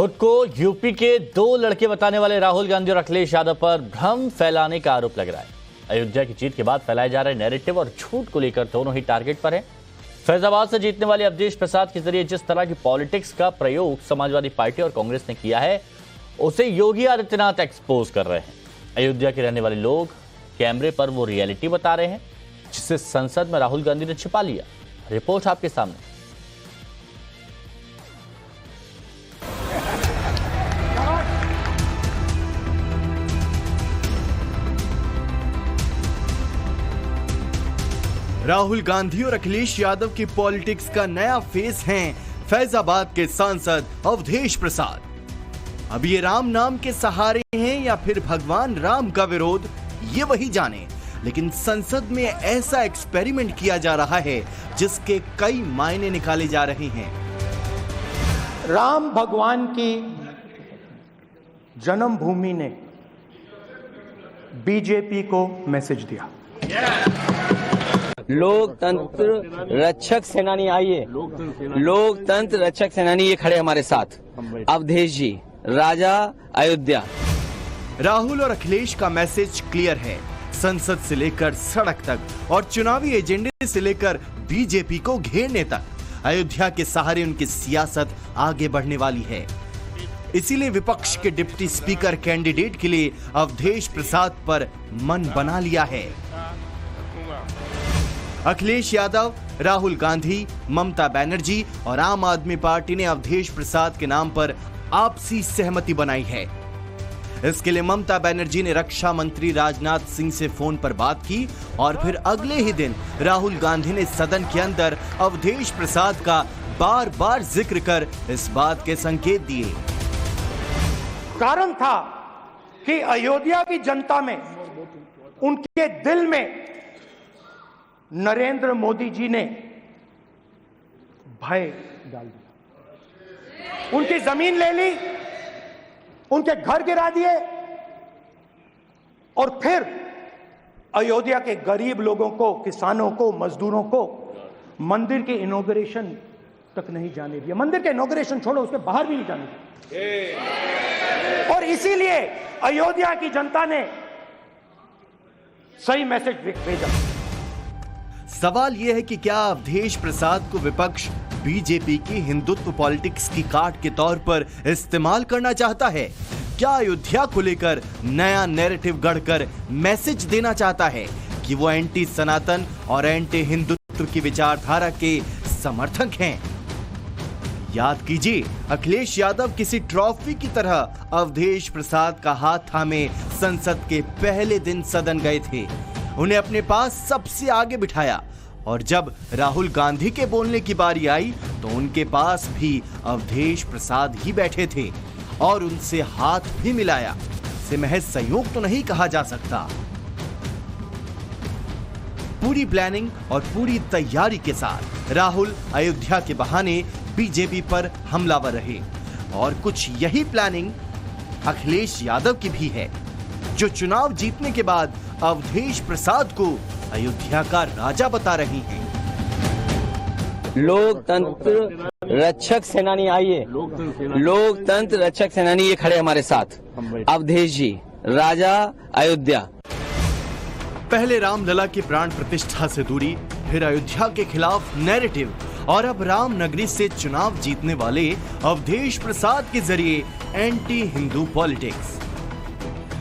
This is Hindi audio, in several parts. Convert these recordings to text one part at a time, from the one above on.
खुद को यूपी के दो लड़के बताने वाले राहुल गांधी और अखिलेश यादव पर भ्रम फैलाने का आरोप लग रहा है। अयोध्या की जीत के बाद फैलाए जा रहे नैरेटिव और झूठ को लेकर दोनों ही टारगेट पर हैं। फैजाबाद से जीतने वाले अवधेश प्रसाद के जरिए जिस तरह की पॉलिटिक्स का प्रयोग समाजवादी पार्टी और कांग्रेस ने किया है, उसे योगी आदित्यनाथ एक्सपोज कर रहे हैं। अयोध्या के रहने वाले लोग कैमरे पर वो रियलिटी बता रहे हैं जिसे संसद में राहुल गांधी ने छिपा लिया। रिपोर्ट आपके सामने। राहुल गांधी और अखिलेश यादव की पॉलिटिक्स का नया फेस हैं फैजाबाद के सांसद अवधेश प्रसाद। अब ये राम नाम के सहारे हैं या फिर भगवान राम का विरोध, ये वही जाने। लेकिन संसद में ऐसा एक्सपेरिमेंट किया जा रहा है जिसके कई मायने निकाले जा रहे हैं। राम भगवान की जन्मभूमि ने बीजेपी को मैसेज दिया। लोकतंत्र रक्षक सेनानी आइए, लोकतंत्र रक्षक सेनानी ये खड़े हमारे साथ, अवधेश जी, राजा अयोध्या। राहुल और अखिलेश का मैसेज क्लियर है। संसद से लेकर सड़क तक और चुनावी एजेंडे से लेकर बीजेपी को घेरने तक अयोध्या के सहारे उनकी सियासत आगे बढ़ने वाली है। इसीलिए विपक्ष के डिप्टी स्पीकर कैंडिडेट के लिए अवधेश प्रसाद पर मन बना लिया है। अखिलेश यादव, राहुल गांधी, ममता बनर्जी और आम आदमी पार्टी ने अवधेश प्रसाद के नाम पर आपसी सहमति बनाई है। इसके लिए ममता बनर्जी ने रक्षा मंत्री राजनाथ सिंह से फोन पर बात की और फिर अगले ही दिन राहुल गांधी ने सदन के अंदर अवधेश प्रसाद का बार बार जिक्र कर इस बात के संकेत दिए। कारण था कि अयोध्या की जनता में, उनके दिल में नरेंद्र मोदी जी ने भय डाल दिया। उनकी जमीन ले ली, उनके घर गिरा दिए और फिर अयोध्या के गरीब लोगों को, किसानों को, मजदूरों को मंदिर के इनॉग्रेशन तक नहीं जाने दिया। मंदिर के इनॉग्रेशन छोड़ो, उसके बाहर भी नहीं जाने दिया। और इसीलिए अयोध्या की जनता ने सही मैसेज भेजा। सवाल यह है कि क्या अवधेश प्रसाद को विपक्ष बीजेपी की हिंदुत्व पॉलिटिक्स की काट के तौर पर इस्तेमाल करना चाहता है? क्या अयोध्या को लेकर नया नैरेटिव गढ़कर मैसेज देना चाहता है कि वो एंटी सनातन और एंटी हिंदुत्व की विचारधारा के समर्थक हैं? याद कीजिए, अखिलेश यादव किसी ट्रॉफी की तरह अवधेश प्रसाद का हाथ थामे संसद के पहले दिन सदन गए थे। उन्हें अपने पास सबसे आगे बिठाया और जब राहुल गांधी के बोलने की बारी आई तो उनके पास भी अवधेश प्रसाद ही बैठे थे और उनसे हाथ भी मिलाया। इसे महज संयोग तो नहीं कहा जा सकता। पूरी प्लानिंग और पूरी तैयारी के साथ राहुल अयोध्या के बहाने बीजेपी पर हमलावर रहे और कुछ यही प्लानिंग अखिलेश यादव की भी है, जो चुनाव जीतने के बाद अवधेश प्रसाद को अयोध्या का राजा बता रही हैं। लोकतंत्र रक्षक सेनानी आइए, लोकतंत्र रक्षक सेनानी ये खड़े हमारे साथ, अवधेश जी, राजा अयोध्या। पहले रामलला की प्राण प्रतिष्ठा से दूरी, फिर अयोध्या के खिलाफ नैरेटिव और अब राम नगरी से चुनाव जीतने वाले अवधेश प्रसाद के जरिए एंटी हिंदू पॉलिटिक्स।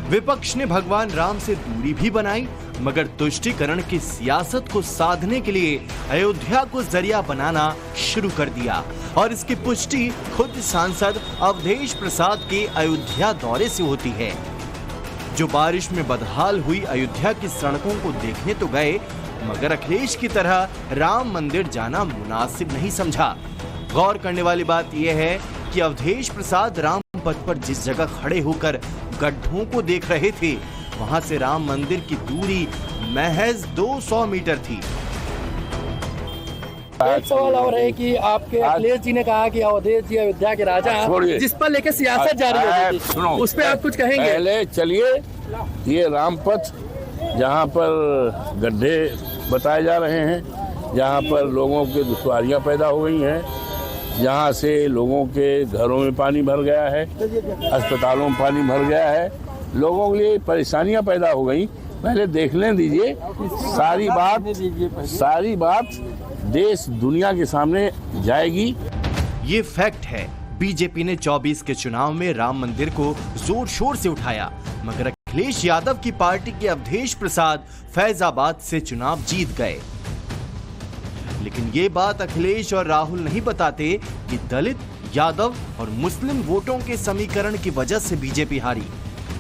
विपक्ष ने भगवान राम से दूरी भी बनाई, मगर तुष्टीकरण की सियासत को साधने के लिए अयोध्या को जरिया बनाना शुरू कर दिया और इसकी पुष्टि खुद सांसद अवधेश प्रसाद के अयोध्या दौरे से होती है, जो बारिश में बदहाल हुई अयोध्या की सड़कों को देखने तो गए, मगर अखिलेश की तरह राम मंदिर जाना मुनासिब नहीं समझा। गौर करने वाली बात यह है कि अवधेश प्रसाद राम पथ पर जिस जगह खड़े होकर गड्ढों को देख रहे थे, वहां से राम मंदिर की दूरी महज 200 मीटर थी। एक सवाल और है कि आपके अखिलेश जी ने कहा कि अवधेश जी अयोध्या के राजा हैं, जिस पर लेकर सियासत जारी है, उस पर आप कुछ कहेंगे? पहले चलिए, ये रामपथ जहाँ पर गड्ढे बताए जा रहे हैं, जहाँ पर लोगों की दुश्वारियाँ पैदा हो गई हैं, जहाँ से लोगों के घरों में पानी भर गया है, अस्पतालों में पानी भर गया है, लोगों के लिए परेशानियां पैदा हो गई। पहले देख लें दीजिए, सारी बात देश दुनिया के सामने जाएगी। ये फैक्ट है, बीजेपी ने 24 के चुनाव में राम मंदिर को जोर शोर से उठाया, मगर अखिलेश यादव की पार्टी के अवधेश प्रसाद फैजाबाद से चुनाव जीत गए। लेकिन ये बात अखिलेश और राहुल नहीं बताते कि दलित, यादव और मुस्लिम वोटों के समीकरण की वजह से बीजेपी हारी।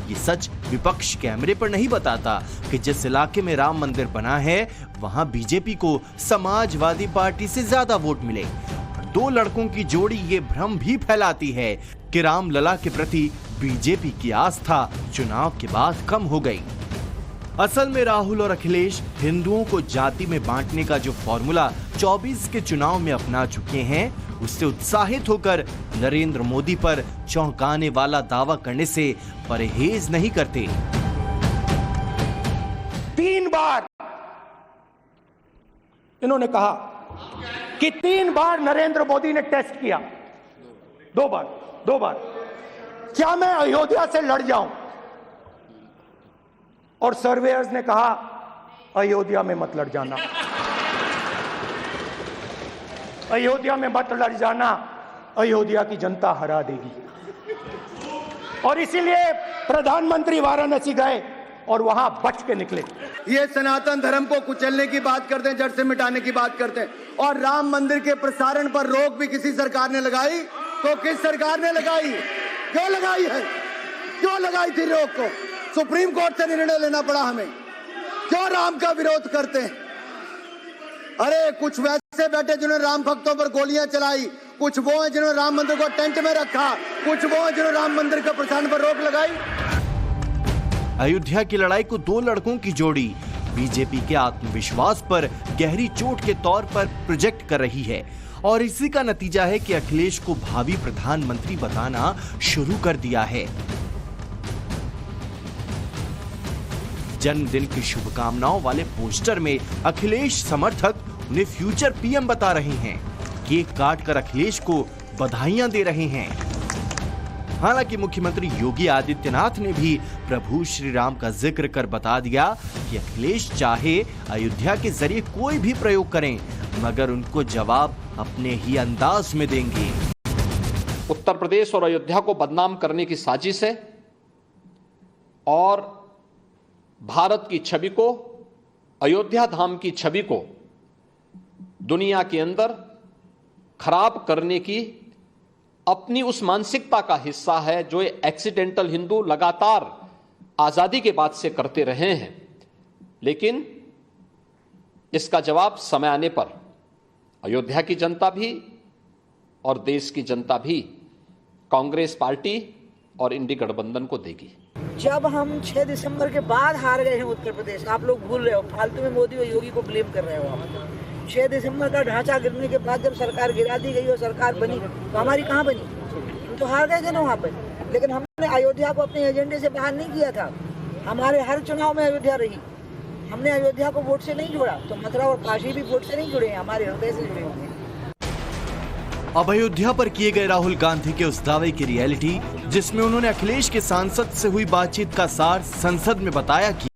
ये सच विपक्ष कैमरे पर नहीं बताता कि जिस इलाके में राम मंदिर बना है वहां बीजेपी को समाजवादी पार्टी से ज्यादा वोट मिले। दो लड़कों की जोड़ी ये भ्रम भी फैलाती है कि रामलला के प्रति बीजेपी की आस्था चुनाव के बाद कम हो गई। असल में राहुल और अखिलेश हिंदुओं को जाति में बांटने का जो फॉर्मूला 24 के चुनाव में अपना चुके हैं, उससे उत्साहित होकर नरेंद्र मोदी पर चौंकाने वाला दावा करने से परहेज नहीं करते। 3 बार इन्होंने कहा कि 3 बार नरेंद्र मोदी ने टेस्ट किया, 2 बार क्या मैं अयोध्या से लड़ जाऊं? और सर्वेयर्स ने कहा अयोध्या में मत लड़ जाना, अयोध्या में मत लड़ जाना, अयोध्या की जनता हरा देगी। और इसीलिए प्रधानमंत्री वाराणसी गए और वहां बच के निकले। ये सनातन धर्म को कुचलने की बात करते हैं, जड़ से मिटाने की बात करते हैं। और राम मंदिर के प्रसारण पर रोक भी किसी सरकार ने लगाई, तो किस सरकार ने लगाई? क्यों लगाई है? क्यों लगाई थी रोक को? सुप्रीम कोर्ट से निर्णय लेना पड़ा हमें। क्यों राम का विरोध करते हैं? अरे कुछ वैसे बैठे जिन्होंने राम भक्तों पर गोलियां चलाई, कुछ वो हैं जिन्होंने राम मंदिर को टेंट में रखा, कुछ वो हैं जिन्होंने राम मंदिर के प्रसारण पर रोक लगाई। अयोध्या की लड़ाई को दो लड़कों की जोड़ी बीजेपी के आत्मविश्वास पर गहरी चोट के तौर पर प्रोजेक्ट कर रही है, और इसी का नतीजा है कि अखिलेश को भावी प्रधानमंत्री बताना शुरू कर दिया है। जन्मदिन की शुभकामनाओं वाले पोस्टर में अखिलेश समर्थक उन्हें फ्यूचर पीएम बता रहे हैं। केक काट कर अखिलेश को बधाइयां दे रहे हैं। हालांकि मुख्यमंत्री योगी आदित्यनाथ ने भी प्रभु श्री राम का जिक्र कर बता दिया कि अखिलेश चाहे अयोध्या के जरिए कोई भी प्रयोग करें, मगर उनको जवाब अपने ही अंदाज में देंगे। उत्तर प्रदेश और अयोध्या को बदनाम करने की साजिश है और भारत की छवि को, अयोध्या धाम की छवि को दुनिया के अंदर खराब करने की अपनी उस मानसिकता का हिस्सा है जो एक्सीडेंटल हिंदू लगातार आजादी के बाद से करते रहे हैं। लेकिन इसका जवाब समय आने पर अयोध्या की जनता भी और देश की जनता भी कांग्रेस पार्टी और इंडी गठबंधन को देगी। जब हम 6 दिसंबर के बाद हार गए हैं उत्तर प्रदेश, आप लोग भूल रहे हो, फालतू में मोदी और योगी को ब्लेम कर रहे हो आप। 6 दिसंबर का ढांचा गिरने के बाद जब सरकार गिरा दी गई और सरकार बनी, तो हमारी कहाँ बनी? हम तो हार गए थे ना वहाँ पर। लेकिन हमने अयोध्या को अपने एजेंडे से बाहर नहीं किया था। हमारे हर चुनाव में अयोध्या रही। हमने अयोध्या को वोट से नहीं जोड़ा, तो मथुरा और काशी भी वोट से नहीं जुड़े हैं, हमारे हृदय से जुड़े होंगे। अब अयोध्या पर किए गए राहुल गांधी के उस दावे की रियलिटी, जिसमें उन्होंने अखिलेश के सांसद से हुई बातचीत का सार संसद में बताया कि